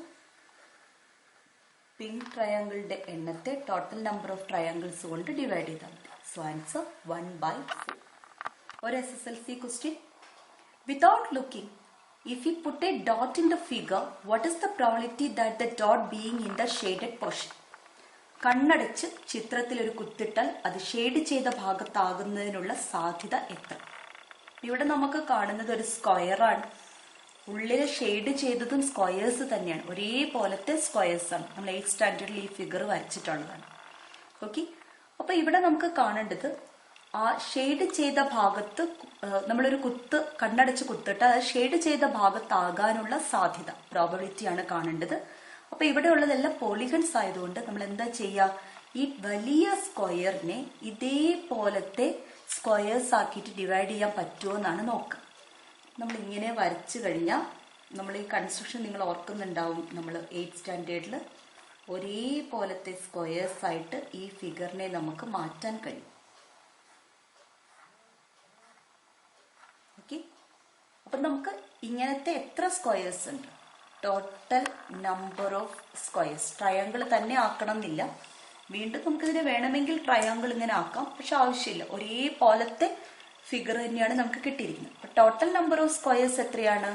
pink ട്രയാങ്കിളിന്റെ എണ്ണത്തെ ടോട്ടൽ നമ്പർ ഓഫ് ട്രയാങ്കിൾസ് കൊണ്ട് ഡിവൈഡ് ചെയ്താൽ മതി. So answer 1/4. ഒരു SSLC question. Without looking, if we put a dot in the figure, what is the probability that the dot being in the shaded portion? കണ്ണടച്ച് ചിത്രത്തിൽ ഒരു കുത്തിട്ടാൽ അത് shade ചെയ്ത ഭാഗത്താകുന്നതിനുള്ള സാധ്യത എത്ര? ഇവിടെ നമുക്ക് കാണുന്നത് ഒരു സ്ക്വയറാണ്. ഉള്ളിൽ ഷെയ്ഡ് ചെയ്തതും സ്ക്വയേഴ്സ് തന്നെയാണ്, ഒരേപോലത്തെ സ്ക്വയേഴ്സ് ആണ്. നമ്മൾ 8th സ്റ്റാൻഡേർഡിൽ ഈ ഫിഗർ വരച്ചിട്ടുള്ളതാണ്. ഓക്കെ, അപ്പൊ ഇവിടെ നമുക്ക് കാണേണ്ടത് ആ ഷെയ്ഡ് ചെയ്ത ഭാഗത്ത് നമ്മളൊരു കണ്ണടച്ച് കുത്തിട്ട് അത് ഷെയ്ഡ് ചെയ്ത ഭാഗത്താകാനുള്ള സാധ്യത, പ്രോബബിലിറ്റിയാണ് കാണേണ്ടത്. അപ്പൊ ഇവിടെ ഉള്ളതെല്ലാം പോളിഗൺസ് ആയതുകൊണ്ട് നമ്മൾ എന്താ ചെയ്യുക, ഈ വലിയ സ്ക്വയറിനെ ഇതേപോലത്തെ സ്ക്വയേഴ്സ് ആക്കിയിട്ട് ഡിവൈഡ് ചെയ്യാൻ പറ്റുമോ എന്നാണ് നോക്കുക. നമ്മൾ ഇങ്ങനെ വരച്ചു കഴിഞ്ഞാൽ നമ്മൾ ഈ കൺസ്ട്രക്ഷൻ നിങ്ങൾ ഓർക്കുന്നുണ്ടാവും, നമ്മൾ 8th സ്റ്റാൻഡേർഡിൽ ഒരേപോലത്തെ സ്ക്വയേഴ്സ് ആയിട്ട് ഈ ഫിഗറിനെ നമുക്ക് മാറ്റാൻ കഴിയും. ഓക്കെ, അപ്പം നമുക്ക് ഇങ്ങനത്തെ എത്ര സ്ക്വയേഴ്സ് ഉണ്ട്, total number of squares. Triangle തന്നെ ആക്കണം എന്നില്ല, വീണ്ടും നമുക്കിതിനെ വേണമെങ്കിൽ ട്രയാങ്കിൾ ഇങ്ങനെ ആക്കാം, പക്ഷെ ആവശ്യമില്ല. ഒരേപോലത്തെ ഫിഗർ തന്നെയാണ് നമുക്ക് കിട്ടിയിരിക്കുന്നത്. അപ്പൊ ടോട്ടൽ നമ്പർ ഓഫ് സ്ക്വയേഴ്സ് എത്രയാണ്?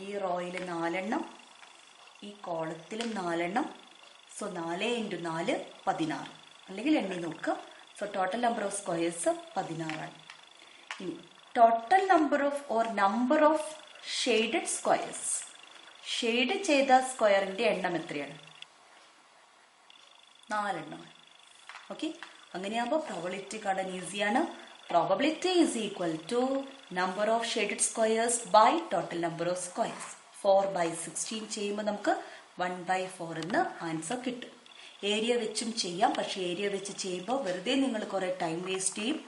ഈ റോയിൽ 4 എണ്ണം, ഈ കോളത്തിൽ 4 എണ്ണം. സോ 4 × 4 16, അല്ലെങ്കിൽ എണ്ണി നോക്കുക. So total number of squares 16 ആണ്. ഇനി total number of shaded squares, shade ചെയ്ത സ്ക്വയറിന്റെ എണ്ണം എത്രയാണ്? 4 എണ്ണമാണ്. ഓക്കെ, അങ്ങനെയാകുമ്പോൾ പ്രോബബിലിറ്റി കാണാൻ ഈസിയാണ്. Probability is equal to number of shaded squares by total number of squares. 4/16 ചെയ്യുമ്പോൾ നമുക്ക് 1/4 എന്ന് ആൻസർ കിട്ടും. ഏരിയ വെച്ചും ചെയ്യാം, പക്ഷെ ഏരിയ വെച്ച് ചെയ്യുമ്പോൾ വെറുതെ നിങ്ങൾ കുറെ ടൈം വേസ്റ്റ് ചെയ്യും.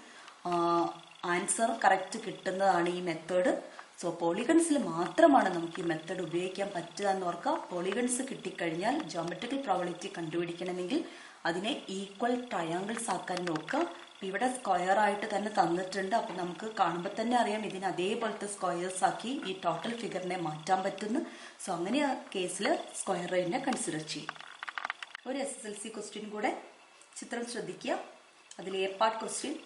ആൻസർ കറക്റ്റ് കിട്ടുന്നതാണ് ഈ മെത്തേഡ്. സോ പോളിഗൺസിൽ മാത്രമാണ് നമുക്ക് ഈ മെത്തേഡ് ഉപയോഗിക്കാൻ പറ്റുക എന്ന് ഓർക്കുക. പോളിഗൺസ് കിട്ടിക്കഴിഞ്ഞാൽ ജോമെട്രിക്കൽ പ്രോബബിലിറ്റി കണ്ടുപിടിക്കണമെങ്കിൽ അതിനെ ഈക്വൽ ട്രയാങ്കിൾസ് ആക്കാൻ നോക്കുക. ഇവിടെ സ്ക്വയർ ആയിട്ട് തന്നെ തന്നിട്ടുണ്ട്, അപ്പൊ നമുക്ക് കാണുമ്പോൾ തന്നെ അറിയാം ഇതിന് അതേപോലത്തെ സ്ക്വയേഴ്സ് ആക്കി ഈ ടോട്ടൽ ഫിഗറിനെ മാറ്റാൻ പറ്റുന്നു. സോ അങ്ങനെ ആ കേസിൽ സ്ക്വയർ തന്നെ കൺസിഡർ ചെയ്യും. ഒരു SSLC ക്വസ്റ്റ്യൻ കൂടെ, ചിത്രം ശ്രദ്ധിക്കുക. അതിൽ A part question.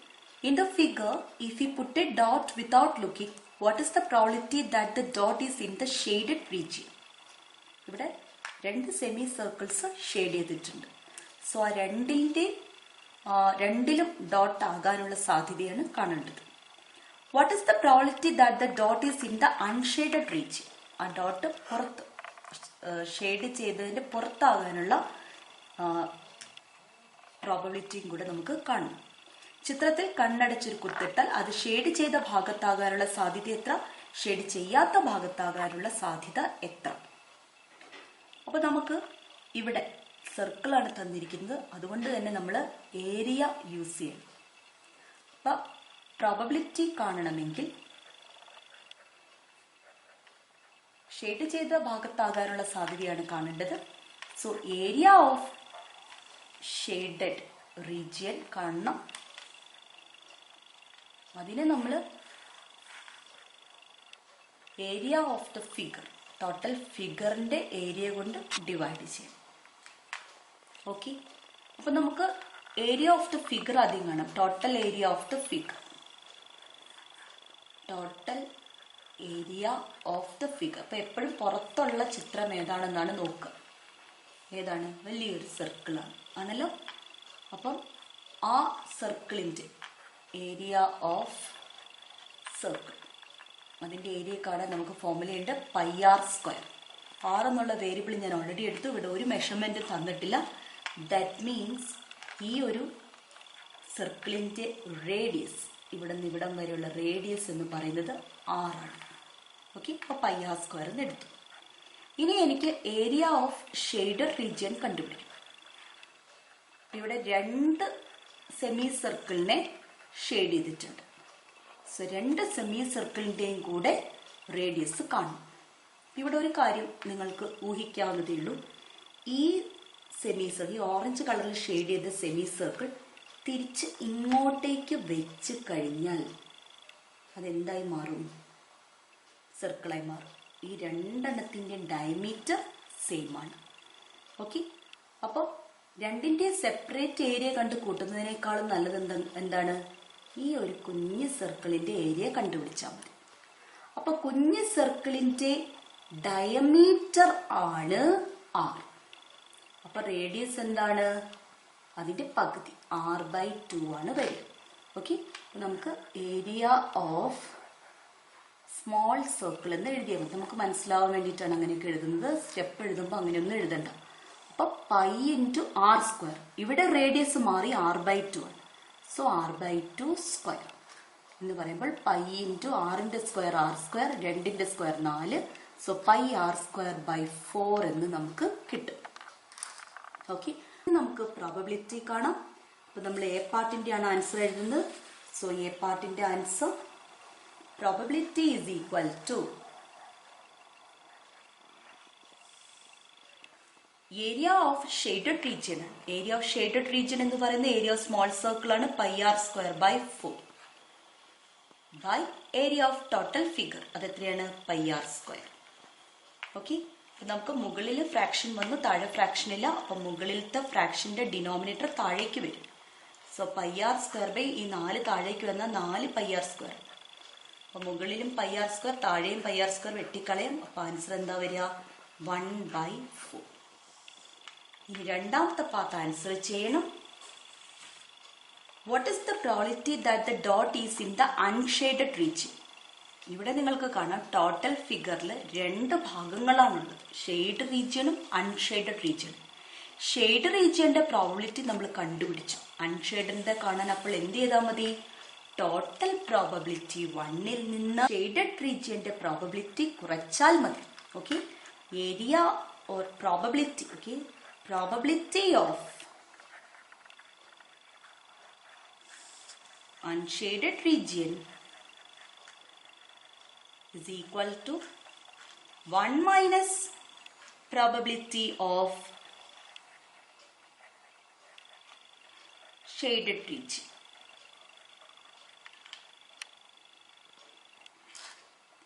In the figure, if we put a dot without looking, what is the probability that the dot is in the shaded region? ഇവിടെ 2 സെമി സർക്കിൾസ് ഷെയ്ഡ് ചെയ്തിട്ടുണ്ട്. So ആ രണ്ടിലും dot ആകാനുള്ള സാധ്യതയാണ് കാണേണ്ടത്. What is the probability that the dot is in the unshaded region? ആ dot പുറത്ത് shade ചെയ്തതിന്റെ പുറത്താകാനുള്ള പ്രോബബിലിറ്റിയും കൂടെ നമുക്ക് കാണണം. ചിത്രത്തിൽ കണ്ണടച്ചൊരു കുത്തിട്ടാൽ അത് ഷെയ്ഡ് ചെയ്ത ഭാഗത്താകാനുള്ള സാധ്യത എത്ര? ഷെയ്ഡ് ചെയ്യാത്ത ഭാഗത്താകാനുള്ള സാധ്യത എത്ര? അപ്പൊ നമുക്ക് ഇവിടെ സർക്കിളാണ് തന്നിരിക്കുന്നത്, അതുകൊണ്ട് തന്നെ നമ്മൾ ഏരിയ യൂസ് ചെയ്യണം. അപ്പൊ പ്രോബബിലിറ്റി കാണണമെങ്കിൽ ഷെയ്ഡ് ചെയ്ത ഭാഗത്താകാനുള്ള സാധ്യതയാണ് കാണേണ്ടത്. So area of shaded region കാണണം. അതിനെ നമ്മൾ area of the figure, total ഫിഗറിന്റെ ഏരിയ കൊണ്ട് ഡിവൈഡ് ചെയ്യണം. ഓക്കെ, അപ്പൊ നമുക്ക് ഏരിയ ഓഫ് ദ ഫിഗർ ആദ്യം കാണാം. Total area of the figure, total area of the figure. അപ്പൊ എപ്പോഴും പുറത്തുള്ള ചിത്രം ഏതാണെന്നാണ് നോക്കുക. ഏതാണ്? വലിയൊരു സർക്കിളാണ് ആണല്ലോ. അപ്പം ആ സർക്കിളിന്റെ ഏരിയ ഓഫ് സർക്കിൾ, അതിന്റെ ഏരിയ കാണാൻ നമുക്ക് ഫോർമുലയുണ്ട്, πr². ആർ എന്നുള്ള വേരിയബിൾ ഞാൻ ഓൾറെഡി എടുത്തു. ഇവിടെ ഒരു മെഷർമെന്റ് തന്നിട്ടില്ല. ദാറ്റ് മീൻസ് ഈ ഒരു സർക്കിളിന്റെ റേഡിയസ് ഇവിടെ നിന്ന് ഇവിടം വരെയുള്ള റേഡിയസ് എന്ന് പറയുന്നത് ആറാണ്. ഓക്കെ, അപ്പോൾ പൈ ആർ സ്ക്വയർ എന്ന് എടുത്തു. ഇനി എനിക്ക് ഏരിയ ഓഫ് ഷെയ്ഡഡ് റീജിയൻ കണ്ടുപിടിക്കും. ഇവിടെ 2 സെമി സർക്കിളിനെ ഷെയ്ഡ് ചെയ്തിട്ടുണ്ട്. സോ 2 സെമി സർക്കിളിന്റെയും കൂടെ റേഡിയസ് കാണും. ഇവിടെ ഒരു കാര്യം നിങ്ങൾക്ക് ഊഹിക്കാവുന്നതേ ഉള്ളൂ. ഈ സെമി സർക്കിൾ, ഈ ഓറഞ്ച് കളറിൽ ഷെയ്ഡ് ചെയ്ത സെമി സർക്കിൾ തിരിച്ച് ഇങ്ങോട്ടേക്ക് വെച്ച് കഴിഞ്ഞാൽ അതെന്തായി മാറും? സർക്കിളായി മാറും. ഈ 2 എണ്ണത്തിൻ്റെ ഡയമീറ്റർ സെയിം ആണ്. ഓക്കെ, അപ്പോൾ 2ന്റെ സെപ്പറേറ്റ് ഏരിയ കണ്ട് കൂട്ടുന്നതിനേക്കാളും നല്ലത് എന്താണ്? ഈ ഒരു കുഞ്ഞ് സർക്കിളിന്റെ ഏരിയ കണ്ടുപിടിച്ചാൽ മതി. അപ്പൊ കുഞ്ഞ് സർക്കിളിന്റെ ഡയമീറ്റർ ആണ് ആർ. അപ്പൊ റേഡിയസ് എന്താണ്? അതിന്റെ പകുതി r/2 ആണ് വരിക. ഓക്കെ, നമുക്ക് ഏരിയ ഓഫ് സ്മോൾ സർക്കിൾ എന്ന് എഴുതിയാൽ മതി. നമുക്ക് മനസ്സിലാവാൻ വേണ്ടിയിട്ടാണ് അങ്ങനെയൊക്കെ എഴുതുന്നത്. സ്റ്റെപ്പ് എഴുതുമ്പോൾ അങ്ങനെയൊന്നും എഴുതണ്ട. അപ്പൊ പൈ ഇൻറ്റു ആർ സ്ക്വയർ, ഇവിടെ റേഡിയസ് മാറി r/2 ആണ്. സോ r/2 സ്ക്വയർ എന്ന് പറയുമ്പോൾ പൈ ഇൻറ്റു ആറിന്റെ സ്ക്വയർ ആർ സ്ക്വയർ, 2ന്റെ square 4. So pi r square by 4 എന്ന് നമുക്ക് കിട്ടും. ഓക്കെ, നമുക്ക് പ്രോബബിലിറ്റി കാണാം. അപ്പൊ നമ്മൾ എ പാർട്ടിന്റെ ആണ് ആൻസർ എഴുതുന്നത്. സോ എ പാർട്ടിന്റെ answer probability is equal to area of shaded region. Area of shaded region എന്ന് പറയുന്ന ഏരിയ ഓഫ് സ്മോൾ സർക്കിൾ ആണ് pi r square by 4 by area of total figure. അത് എത്രയാണ്? Pi r square. ഓക്കെ, നമുക്ക് മുകളിൽ fraction വന്നു, താഴെ fraction ഇല്ല. അപ്പൊ മുകളിലത്തെ ഫ്രാക്ഷന്റെ ഡിനോമിനേറ്റർ താഴേക്ക് വരും. So pi r square by ഈ 4 താഴേക്ക് വന്നാൽ 4 പൈ ആർ സ്ക്വയർ. അപ്പൊ മുകളിലും പൈ ആർ സ്ക്വയർ, താഴെയും പൈ ആർ സ്ക്വയർ വെട്ടിക്കളയാം. അപ്പൊ ആൻസർ എന്താ വരിക? 1/4. ഇനി രണ്ടാമത്തെ പാർട്ട് ആൻസർ ചെയ്യണം. What is the probability that the dot is in the unshaded region? ഇവിടെ നിങ്ങൾക്ക് കാണാം ടോട്ടൽ ഫിഗറിൽ 2 ഭാഗങ്ങളാണുള്ളത്, ഷെയ്ഡ് റീജിയനും അൺഷെയ്ഡഡ് റീജിയനും. ഷെയ്ഡ് റീജിയന്റെ പ്രോബബിലിറ്റി നമ്മൾ കണ്ടുപിടിച്ചു. അൺഷെയ്ഡിന്റെ കാണാൻ അപ്പോൾ എന്ത് ചെയ്താൽ മതി? ടോട്ടൽ പ്രോബബിലിറ്റി 1ൽ നിന്ന് ഷെയ്ഡഡ് റീജിയന്റെ പ്രോബബിലിറ്റി കുറച്ചാൽ മതി. Okay, area or probability. Okay, probability of unshaded region is equal to 1 minus probability of shaded region.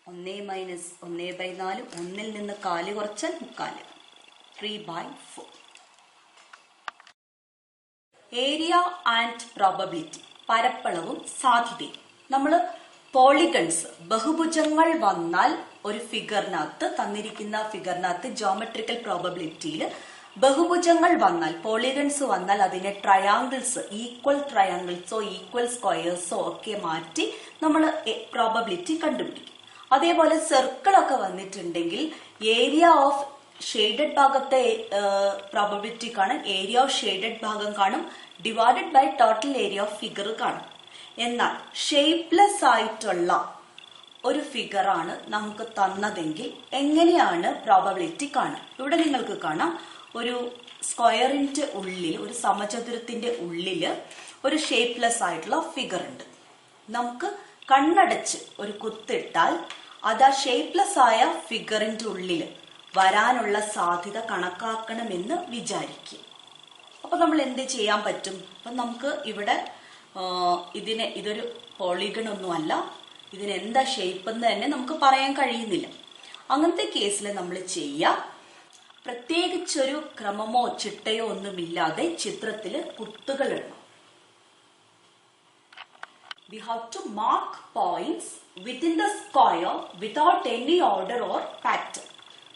1 minus 1/4, 1ൽ നിന്ന് 4 കുറച്ചാൽ 3/4, 3/4. ഏരിയ ആൻഡ് പ്രോബബിലിറ്റി, പരപ്പളവും സാധ്യതയും. നമ്മൾ പോളിഗൺസ്, ബഹുഭുജങ്ങൾ വന്നാൽ ഒരു ഫിഗറിനകത്ത്, തന്നിരിക്കുന്ന ഫിഗറിനകത്ത് ജോമെട്രിക്കൽ പ്രോബബിലിറ്റിയിൽ ബഹുഭുജങ്ങൾ വന്നാൽ, പോളിഗൺസ് വന്നാൽ അതിനെ ട്രയാങ്കിൾസ്, ഈക്വൽ ട്രയാങ്കിൾസോ ഈക്വൽ സ്ക്വയേഴ്സോ ഒക്കെ മാറ്റി നമ്മൾ പ്രോബബിലിറ്റി കണ്ടുപിടിക്കും. അതേപോലെ സർക്കിളൊക്കെ വന്നിട്ടുണ്ടെങ്കിൽ ഏരിയ ഓഫ് ഷെയ്ഡഡ് ഭാഗത്തെ പ്രോബബിലിറ്റി കാണും, ഏരിയ ഓഫ് ഷെയ്ഡഡ് ഭാഗം കാണും, divided by total area of figure കാണും. എന്നാൽ ഷേപ്പ്ലെസ് ആയിട്ടുള്ള ഒരു ഫിഗറാണ് നമുക്ക് തന്നതെങ്കിൽ എങ്ങനെയാണ് പ്രോബബിലിറ്റി കാണുക? ഇവിടെ നിങ്ങൾക്ക് കാണാം, ഒരു സ്ക്വയറിന്റെ ഉള്ളിൽ, ഒരു സമചതുരത്തിന്റെ ഉള്ളിൽ ഒരു ഷേപ്പ്ലെസ് ആയിട്ടുള്ള ഫിഗർ ഉണ്ട്. നമുക്ക് കണ്ണടച്ച് ഒരു കുത്തിട്ടാൽ അത് ആ ഷേപ്പ്ലെസ് ആയ ഫിഗറിന്റെ ഉള്ളിൽ വരാനുള്ള സാധ്യത കണക്കാക്കണമെന്ന് വിചാരിക്കും. അപ്പൊ നമ്മൾ എന്ത് ചെയ്യാൻ പറ്റും? അപ്പൊ നമുക്ക് ഇവിടെ ഇതൊരു പോളിഗൺ ഒന്നുമല്ല, ഇതിന് എന്താ ഷേപ്പ് എന്ന് തന്നെ നമുക്ക് പറയാൻ കഴിയുന്നില്ല. അങ്ങനത്തെ കേസിൽ നമ്മൾ ചെയ്യുക, പ്രത്യേകിച്ചൊരു ക്രമമോ ചിട്ടയോ ഒന്നുമില്ലാതെ ചിത്രത്തിൽ കുത്തുകൾ ഇടണം. We have to mark points within the square without any order or pattern.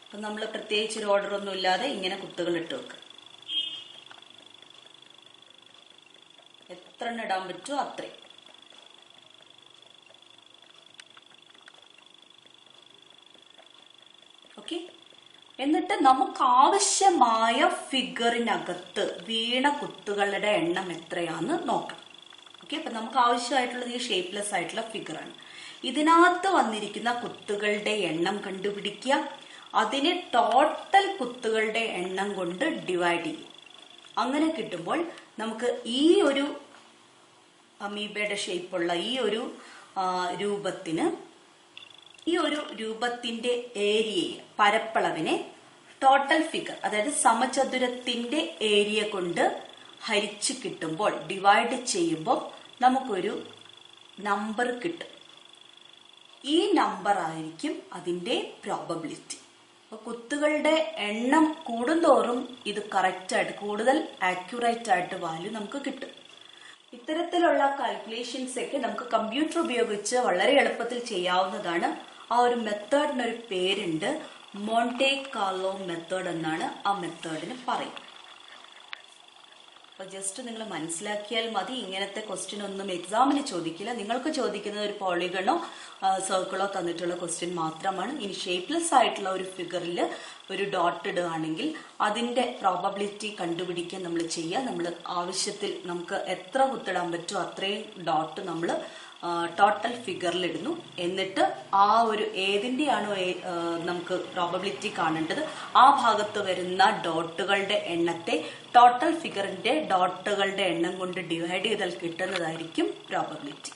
അപ്പൊ നമ്മൾ പ്രത്യേകിച്ച് ഒരു ഓർഡർ ഒന്നും ഇല്ലാതെ ഇങ്ങനെ കുത്തുകൾ ഇട്ട് വെക്കുക. എത്ര എണ്ണം ഇടാൻ പറ്റുമോ അത്രയും. ഓക്കെ, എന്നിട്ട് നമുക്ക് ആവശ്യമായ ഫിഗറിനകത്ത് വീണ കുത്തുകളുടെ എണ്ണം എത്രയാന്ന് നോക്കാം. ഓക്കെ, അപ്പൊ നമുക്ക് ആവശ്യമായിട്ടുള്ളത് ഈ ഷേപ്പ്ലെസ് ആയിട്ടുള്ള ഫിഗറാണ്. ഇതിനകത്ത് വന്നിരിക്കുന്ന കുത്തുകളുടെ എണ്ണം കണ്ടുപിടിക്കുക, അതിനെ ടോട്ടൽ കുത്തുകളുടെ എണ്ണം കൊണ്ട് ഡിവൈഡ് ചെയ്യും. അങ്ങനെ കിട്ടുമ്പോൾ നമുക്ക് ഈ ഒരു അമീബയുടെ ഷേപ്പുള്ള ഈ ഒരു രൂപത്തിന്റെ ഏരിയയെ, പരപ്പളവിനെ ടോട്ടൽ ഫിഗർ, അതായത് സമചതുരത്തിന്റെ ഏരിയ കൊണ്ട് ഹരിച്ച് കിട്ടുമ്പോൾ, ഡിവൈഡ് ചെയ്യുമ്പോൾ നമുക്കൊരു നമ്പർ കിട്ടും. ഈ നമ്പർ ആയിരിക്കും അതിന്റെ പ്രോബബിലിറ്റി. അപ്പൊ കുത്തുകളുടെ എണ്ണം കൂടുന്തോറും ഇത് കറക്റ്റ് ആയിട്ട്, കൂടുതൽ ആക്യുറേറ്റ് ആയിട്ട് വാല്യൂ നമുക്ക് കിട്ടും. ഇത്തരത്തിലുള്ള കാൽക്കുലേഷൻസ് ഒക്കെ നമുക്ക് കമ്പ്യൂട്ടർ ഉപയോഗിച്ച് വളരെ എളുപ്പത്തിൽ ചെയ്യാവുന്നതാണ്. ആ ഒരു മെത്തേഡിനൊരു പേരുണ്ട്, മോണ്ടെ കാർലോ മെത്തേഡ് എന്നാണ് ആ മെത്തേഡിന് പറയും. അപ്പൊ ജസ്റ്റ് നിങ്ങൾ മനസ്സിലാക്കിയാൽ മതി. ഇങ്ങനത്തെ ക്വസ്റ്റ്യൻ ഒന്നും എക്സാമിന് ചോദിക്കില്ല. നിങ്ങൾക്ക് ചോദിക്കുന്നത് ഒരു പോളിഗണോ സർക്കിളോ തന്നിട്ടുള്ള ക്വസ്റ്റ്യൻ മാത്രമാണ്. ഇനി ഷേപ്പ്ലെസ് ആയിട്ടുള്ള ഒരു ഫിഗറിൽ ഒരു ഡോട്ട് ഇടുകയാണെങ്കിൽ അതിന്റെ പ്രോബബിലിറ്റി കണ്ടുപിടിക്കാൻ നമ്മൾ ചെയ്യുക. നമ്മൾ ആവശ്യത്തിൽ നമുക്ക് എത്ര കുത്തിടാൻ പറ്റുമോ അത്രയും ഡോട്ട് നമ്മൾ ടോട്ടൽ ഫിഗറിൽ ഇടുന്നു. എന്നിട്ട് ആ ഒരു ഏതിന്റെയാണോ നമുക്ക് പ്രോബബിലിറ്റി കാണേണ്ടത് ആ ഭാഗത്ത് വരുന്ന ഡോട്ടുകളുടെ എണ്ണത്തെ ടോട്ടൽ ഫിഗറിന്റെ ഡോട്ടുകളുടെ എണ്ണം കൊണ്ട് ഡിവൈഡ് ചെയ്താൽ കിട്ടുന്നതായിരിക്കും പ്രോബബിലിറ്റി.